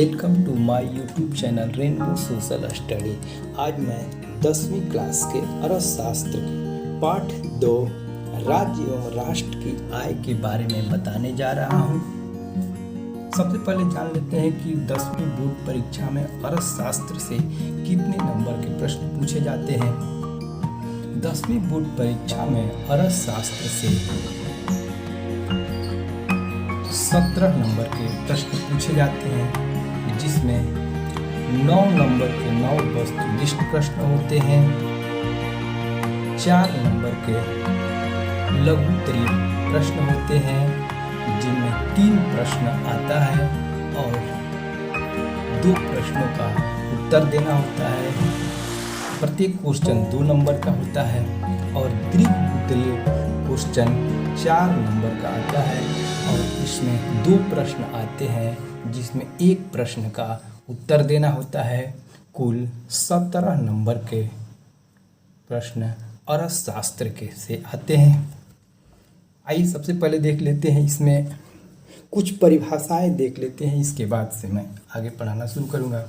Welcome to my YouTube channel rainbow social study. आज मैं 10वीं क्लास के अर्थशास्त्र के पाठ 2 राज्य एवं राष्ट्र की आय के बारे में बताने जा रहा हूँ। सबसे पहले जान लेते हैं कि 10वीं बोर्ड परीक्षा में अर्थशास्त्र से कितने नंबर के प्रश्न पूछे जाते हैं। 10वीं बोर्ड परीक्षा में अर्थशास्त्र से 17 नंबर के प्रश्न पूछे जाते हैं, जिसमें 9 नंबर के 9 वस्तुनिष्ठ प्रश्न होते हैं, 4 नंबर के लघुत्तरीय प्रश्न होते हैं जिनमें 3 प्रश्न आता है और 2 प्रश्नों का उत्तर देना होता है। प्रत्येक क्वेश्चन 2 नंबर का होता है और द्विउत्तरीय क्वेश्चन 4 नंबर का आता है और इसमें 2 प्रश्न आते हैं जिसमें 1 प्रश्न का उत्तर देना होता है। कुल 17 नंबर के प्रश्न अर्थशास्त्र के से आते हैं। आइए सबसे पहले देख लेते हैं, इसमें कुछ परिभाषाएं देख लेते हैं, इसके बाद से मैं आगे पढ़ाना शुरू करूंगा।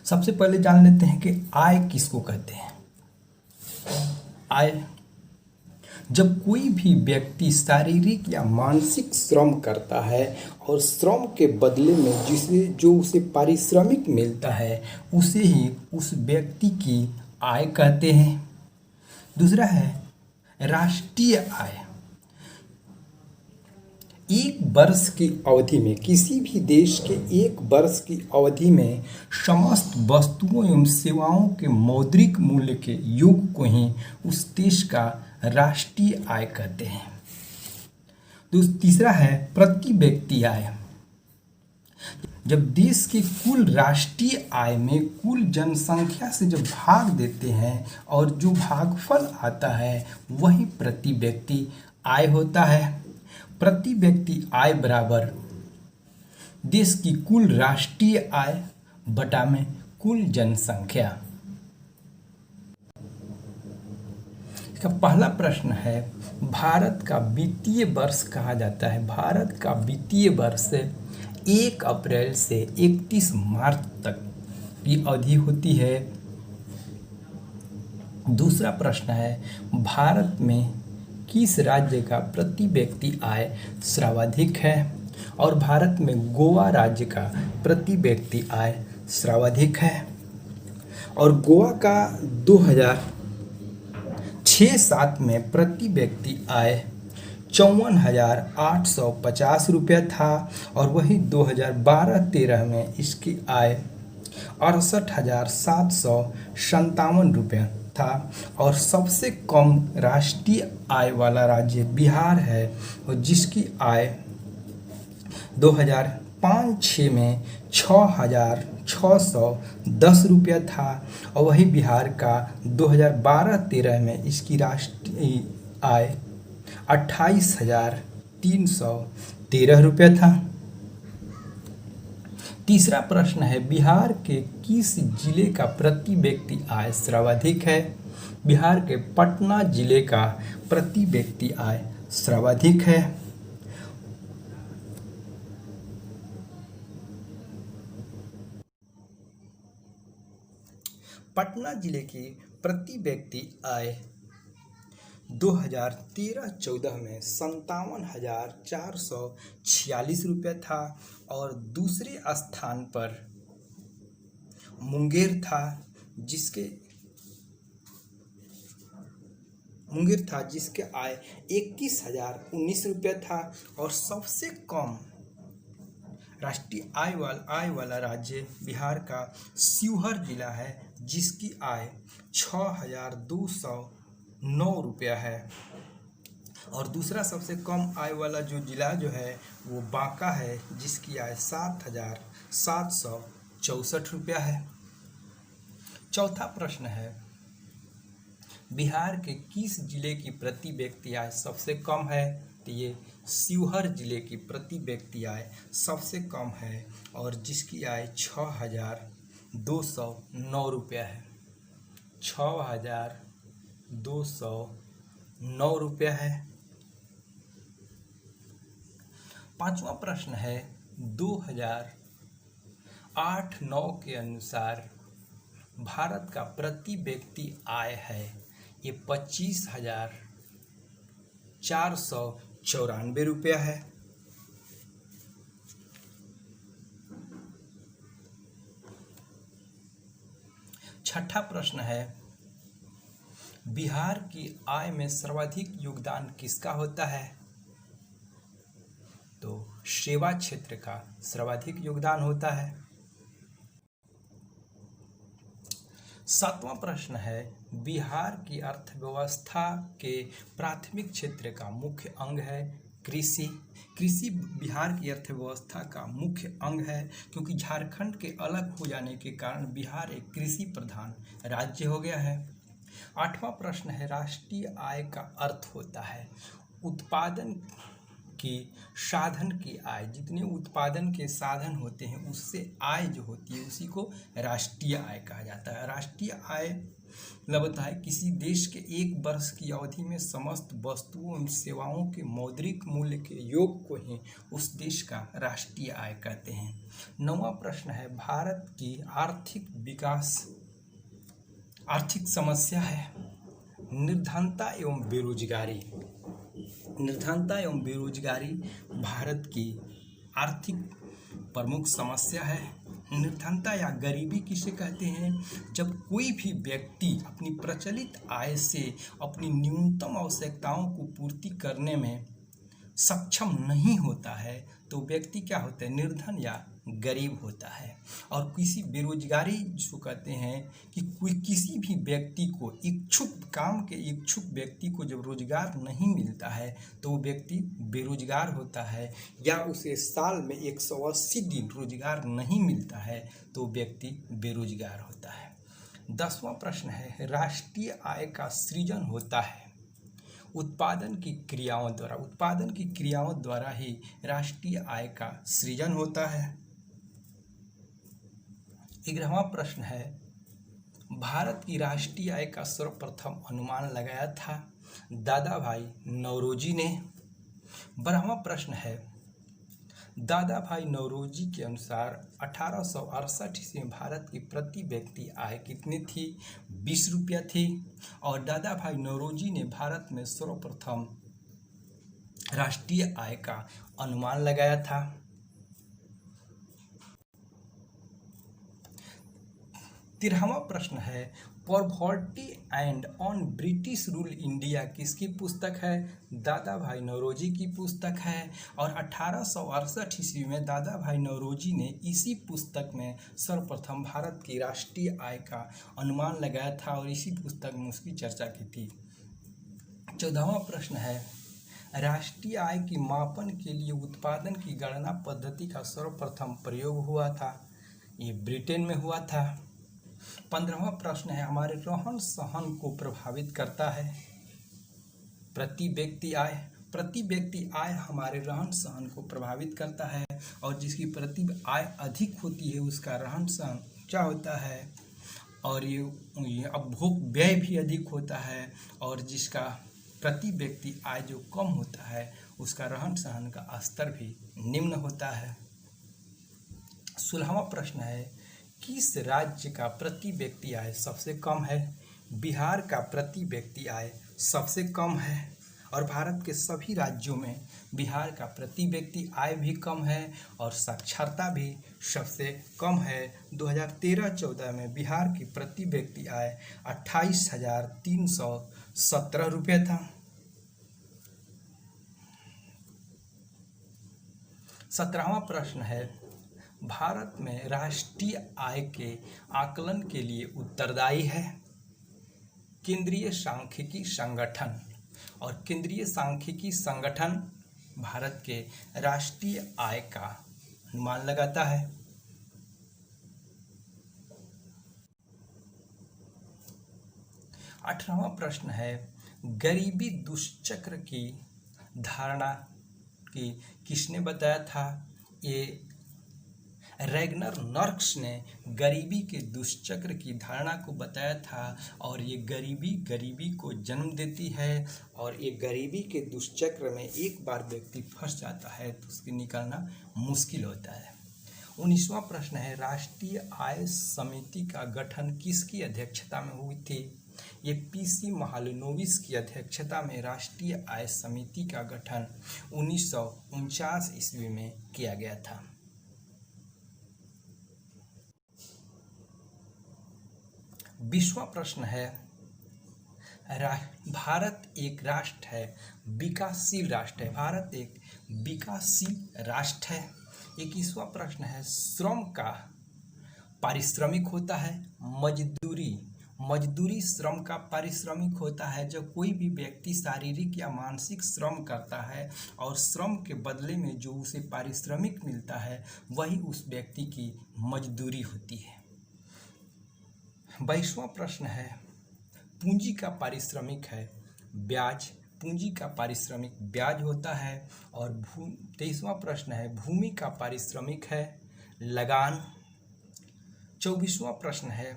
सबसे पहले जान लेते हैं कि आय किसको कहते हैं। आय जब कोई भी व्यक्ति शारीरिक या मानसिक श्रम करता है और श्रम के बदले में जो उसे पारिश्रमिक मिलता है, उसे ही उस व्यक्ति की आय कहते हैं। दूसरा है राष्ट्रीय आय। एक वर्ष की अवधि में, किसी भी देश के एक वर्ष की अवधि में समस्त वस्तुओं एवं सेवाओं के मौद्रिक मूल्य के योग को ही उस देश का राष्ट्रीय आय कहते हैं। तीसरा है प्रति व्यक्ति आय। जब देश के कुल राष्ट्रीय आय में कुल जनसंख्या से जब भाग देते हैं और जो भागफल आता है वही प्रति व्यक्ति आय होता है। प्रति व्यक्ति आय बराबर देश की कुल राष्ट्रीय आय बटा में कुल जनसंख्या। इसका पहला प्रश्न है, भारत का वित्तीय वर्ष कहा जाता है। भारत का वित्तीय वर्ष 1 अप्रैल से 31 मार्च तक की अवधि होती है। दूसरा प्रश्न है, भारत में किस राज्य का प्रति व्यक्ति आय सर्वाधिक है। और भारत में गोवा राज्य का प्रति व्यक्ति आय सर्वाधिक है और गोवा का 2006-07 में प्रति व्यक्ति आय 54,850 रुपया था और वही 2012-13 में इसकी आय 68,757 रुपया था। और सबसे कम राष्ट्रीय आय वाला राज्य बिहार है और जिसकी आय 2005-06 में 6,610 रुपया था और वही बिहार का 2012-13 में इसकी राष्ट्रीय आय 28,313 रुपया था। तीसरा प्रश्न है, बिहार के किस जिले का प्रति व्यक्ति आय सर्वाधिक है। बिहार के पटना जिले का प्रति व्यक्ति आय सर्वाधिक है। पटना जिले की प्रति व्यक्ति आय 2013-14 में 57,446 रुपया था और दूसरे स्थान पर मुंगेर था जिसके आय 21,019 रुपया था। और सबसे कम राष्ट्रीय आय वाला राज्य बिहार का शिवहर जिला है जिसकी आय 6,209 रुपया है। और दूसरा सबसे कम आय वाला जो जिला जो है वो बांका है जिसकी आय 7,764 रुपया है। चौथा प्रश्न है, बिहार के किस जिले की प्रति व्यक्ति आय सबसे कम है। तो ये शिवहर जिले की प्रति व्यक्ति आय सबसे कम है और जिसकी आय 6,209 रुपया है। 6,209 रुपया है। पांचवा प्रश्न है, 2000 8-9 के अनुसार भारत का प्रति व्यक्ति आय है ये 25,494 रुपया है। छठा प्रश्न है, बिहार की आय में सर्वाधिक योगदान किसका होता है? तो सेवा क्षेत्र का सर्वाधिक योगदान होता है। सातवां प्रश्न है, बिहार की अर्थव्यवस्था के प्राथमिक क्षेत्र का मुख्य अंग है कृषि। कृषि बिहार की अर्थव्यवस्था का मुख्य अंग है, क्योंकि झारखंड के अलग हो जाने के कारण बिहार एक कृषि प्रधान राज्य हो गया है। आठवां प्रश्न है, राष्ट्रीय आय का अर्थ होता है उत्पादन की साधन की आय। जितने उत्पादन के साधन होते हैं उससे आय जो होती है उसी को राष्ट्रीय आय कहा जाता है। राष्ट्रीय आय मतलब होता है किसी देश के एक वर्ष की अवधि में समस्त वस्तुओं एवं सेवाओं के मौद्रिक मूल्य के योग को ही उस देश का राष्ट्रीय आय कहते हैं। नौवां प्रश्न है, भारत की आर्थिक समस्या है निर्धनता एवं बेरोजगारी। निर्धनता एवं बेरोजगारी भारत की आर्थिक प्रमुख समस्या है। निर्धनता या गरीबी किसे कहते हैं? जब कोई भी व्यक्ति अपनी प्रचलित आय से अपनी न्यूनतम आवश्यकताओं को पूर्ति करने में सक्षम नहीं होता है तो व्यक्ति क्या होता है? निर्धन या गरीब होता है। और किसी बेरोजगारी जो कहते हैं कि कोई किसी भी व्यक्ति को काम के इच्छुक व्यक्ति को जब रोजगार नहीं मिलता है तो वो व्यक्ति बेरोजगार होता है, या उसे साल में 180 दिन रोजगार नहीं मिलता है तो व्यक्ति बेरोजगार होता है। 10वां प्रश्न है, राष्ट्रीय आय का सृजन होता है उत्पादन की क्रियाओं द्वारा। उत्पादन की क्रियाओं द्वारा ही राष्ट्रीय आय का सृजन होता है। 11वां प्रश्न है, भारत की राष्ट्रीय आय का सर्वप्रथम अनुमान लगाया था दादा भाई नौरोजी ने। 12वां प्रश्न है, दादा भाई नौरोजी के अनुसार 1868 ईस्वी में भारत की प्रति व्यक्ति आय कितनी थी? 20 रुपया थी। और दादा भाई नौरोजी ने भारत में सर्वप्रथम राष्ट्रीय आय का अनुमान लगाया था। 13वां प्रश्न है, poverty and on British rule India किसकी पुस्तक है? दादा भाई नौरोजी की पुस्तक है। और 1868 ईस्वी में दादा भाई नौरोजी ने इसी पुस्तक में सर्वप्रथम भारत की राष्ट्रीय आय का अनुमान लगाया था और इसी पुस्तक में उसकी चर्चा की थी। 14वां प्रश्न है, राष्ट्रीय आय की मापन के लिए उत्पादन की गणना पद्धति का सर्वप्रथम प्रयोग हुआ था, ये ब्रिटेन में हुआ था। 15वां प्रश्न है, हमारे रहन सहन को प्रभावित करता है प्रति व्यक्ति आय। प्रति व्यक्ति आय हमारे रहन सहन को प्रभावित करता है, और जिसकी प्रति आय अधिक होती है उसका रहन सहन क्या होता है, और ये उपभोग व्यय भी अधिक होता है, और जिसका प्रति व्यक्ति आय जो कम होता है उसका रहन सहन का स्तर भी निम्न होता है। 16वां प्रश्न है, किस राज्य का प्रति व्यक्ति आय सबसे कम है? बिहार का प्रति व्यक्ति आय सबसे कम है, और भारत के सभी राज्यों में बिहार का प्रति व्यक्ति आय भी कम है और साक्षरता भी सबसे कम है। 2013-14 में बिहार की प्रति व्यक्ति आय 28,317 रुपये था। 17वां प्रश्न है, भारत में राष्ट्रीय आय के आकलन के लिए उत्तरदायी है केंद्रीय सांख्यिकी संगठन, और केंद्रीय सांख्यिकी संगठन भारत के राष्ट्रीय आय का अनुमान लगाता है। 18वां प्रश्न है, गरीबी दुष्चक्र की धारणा की किसने बताया था? ये रैगनर नर्क्स ने गरीबी के दुष्चक्र की धारणा को बताया था, और ये गरीबी को जन्म देती है, और ये गरीबी के दुष्चक्र में एक बार व्यक्ति फंस जाता है तो उसके निकलना मुश्किल होता है। 19वां प्रश्न है राष्ट्रीय आय समिति का गठन किसकी अध्यक्षता में हुई थी? ये पीसी महालनोबिस की अध्यक्षता में राष्ट्रीय आय समिति का गठन 1949 ईस्वी में किया गया था। बीसवां प्रश्न है भारत एक राष्ट्र है, विकासशील राष्ट्र है। भारत एक विकासशील राष्ट्र है। 21वां प्रश्न है श्रम का पारिश्रमिक होता है मजदूरी श्रम का पारिश्रमिक होता है जब कोई भी व्यक्ति शारीरिक या मानसिक श्रम करता है और श्रम के बदले में जो उसे पारिश्रमिक मिलता है वही उस व्यक्ति की मजदूरी होती है। 22वां प्रश्न है पूंजी का पारिश्रमिक है ब्याज। पूंजी का पारिश्रमिक ब्याज होता है। और 23वां प्रश्न है भूमि का पारिश्रमिक है लगान। 24वां प्रश्न है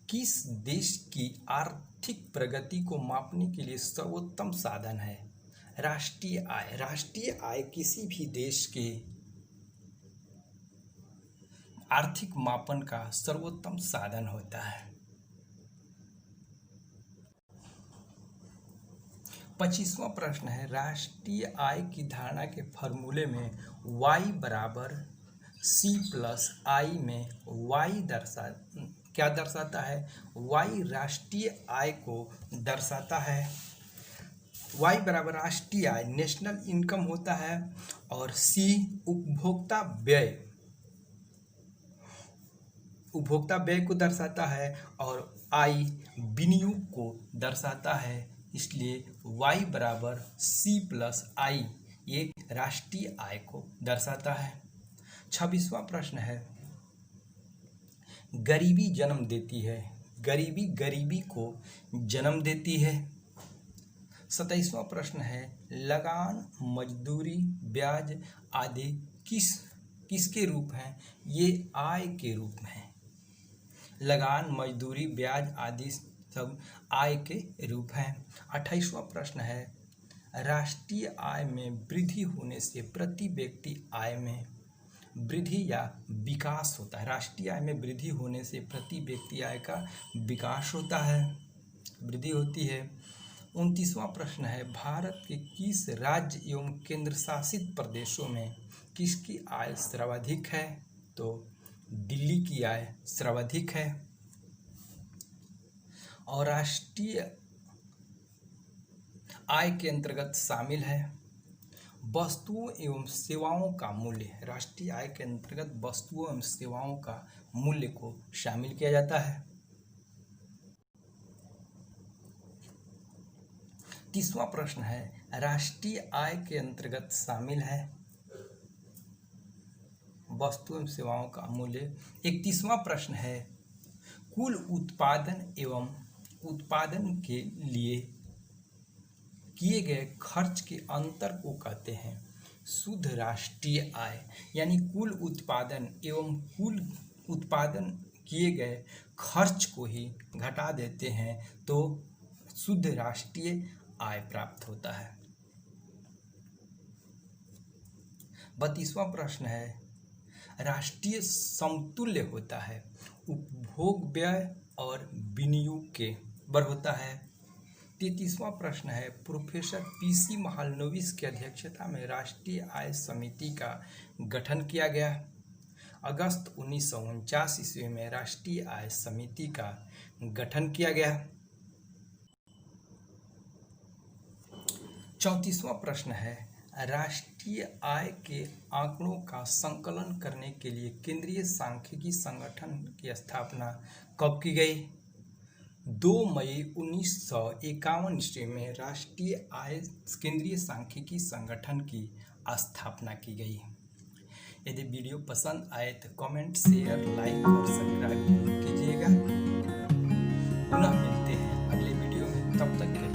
किस देश की आर्थिक प्रगति को मापने के लिए सर्वोत्तम साधन है? राष्ट्रीय आय। राष्ट्रीय आय किसी भी देश के आर्थिक मापन का सर्वोत्तम साधन होता है। 25वां प्रश्न है राष्ट्रीय आय की धारणा के फॉर्मूले में y बराबर c प्लस आई में y क्या दर्शाता है? y राष्ट्रीय आय को दर्शाता है। y बराबर राष्ट्रीय आय नेशनल इनकम होता है और c उपभोक्ता व्यय को दर्शाता है और i विनियोग को दर्शाता है। इसलिए y बराबर c प्लस आई ये राष्ट्रीय आय को दर्शाता है। 26वां प्रश्न है गरीबी जन्म देती है। गरीबी को जन्म देती है। 27वां प्रश्न है लगान मजदूरी ब्याज आदि किसके रूप हैं? ये आय के रूप में है। लगान मजदूरी ब्याज आदि सब आय के रूप हैं। 28वां प्रश्न है राष्ट्रीय आय में वृद्धि होने से प्रति व्यक्ति आय में वृद्धि या विकास होता है। राष्ट्रीय आय में वृद्धि होने से प्रति व्यक्ति आय का विकास होता है, वृद्धि होती है। 29वां प्रश्न है भारत के किस राज्य एवं केंद्र शासित प्रदेशों में किसकी आय सर्वाधिक है? तो दिल्ली की आय सर्वाधिक है। और राष्ट्रीय आय के अंतर्गत शामिल है वस्तुओं एवं सेवाओं का मूल्य। राष्ट्रीय आय के अंतर्गत वस्तुओं एवं सेवाओं का मूल्य को शामिल किया जाता है। 30वां प्रश्न है राष्ट्रीय आय के अंतर्गत शामिल है वस्तु एवं सेवाओं का मूल्य। 31वां प्रश्न है कुल उत्पादन एवं उत्पादन के लिए किए गए खर्च के अंतर को कहते हैं शुद्ध राष्ट्रीय आय। यानी कुल उत्पादन एवं कुल उत्पादन किए गए खर्च को ही घटा देते हैं तो शुद्ध राष्ट्रीय आय प्राप्त होता है। 32वां प्रश्न है राष्ट्रीय समतुल्य होता है उपभोग व्यय और विनियोग के बराबर होता है। 33वां प्रश्न है प्रोफेसर पीसी महालनोबिस की अध्यक्षता में राष्ट्रीय आय समिति का गठन किया गया। अगस्त 1949 ईस्वी में राष्ट्रीय आय समिति का गठन किया गया। 34वां प्रश्न है राष्ट्रीय आय के आंकड़ों का संकलन करने के लिए केंद्रीय सांख्यिकी संगठन की स्थापना कब की गई? 2 मई 1951 ईस्वी में राष्ट्रीय आय केंद्रीय सांख्यिकी संगठन की स्थापना की गई। यदि वीडियो पसंद आए तो कमेंट शेयर लाइक और सब्सक्राइब कीजिएगा। पुनः मिलते हैं अगले वीडियो में, तब तक के